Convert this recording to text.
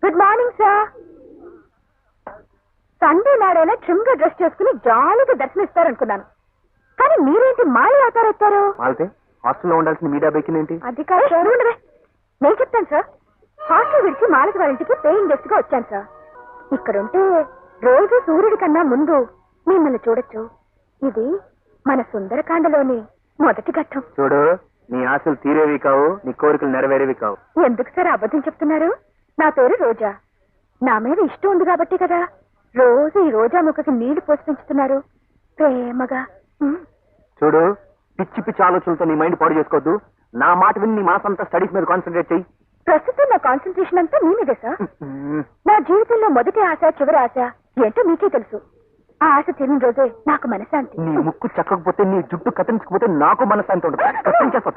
Good morning sir. Sunday నాడైనా trim గా dress చేసుకుని జాలీగా దర్శనమిస్తారనుకున్నాను, కానీ మీరేంటి మాలి అవతారం ఎత్తారు? హాస్టల్లో ఉండాల్సిన మీ డబ్బా ఎక్కిందేంటి? అది కాదు సార్, నేను చెప్తాను సార్. హాస్టల్ విడిచి మాలతి వారి ఇంటికి పేయింగ్ గెస్ట్ గా వచ్చాను సార్. ఇక్కడుంటే రోజు సూర్యుడి కన్నా ముందు మిమ్మల్ని చూడొచ్చు. ఇది మన సుందరకాండలోని మొదటి ఘట్టం. చూడు, నీ ఆశలు తీరేవి కావు, నీ కోరికలు నెరవేరేవి కావు. ఎందుకు సార్ అబద్ధం చెప్తున్నారు? నా పేరు రోజా. నా మీద ఇష్టం ఉంది కాబట్టి కదా రోజు ఈ రోజా ముక్కకి నీళ్లు పోసి పెంచుతున్నారు ప్రేమగా. చూడు, పిచ్చి పిచ్చి ఆలోచనలతో నీ మైండ్ పాడు చేసుకోవద్దు. నా మాట విని నీ మనసంతా స్టడీస్ మీద కాన్సన్ట్రేట్ చెయ్యి. ప్రస్తుతం నా కాన్సన్ట్రేషన్ అంతా మీ మీదే సార్. నా జీవితంలో మొదటి ఆశ చివరి ఆశ ఏంటో మీకే తెలుసు. ఆ ఆశ తీరిన రోజే నాకు మనశాంతి. నీ ముక్కు చక్కకపోతే, నీ జుట్టు కత్తిరించకపోతే నాకు మనశాంతి ఉండదు. కత్తిరించేస్తా.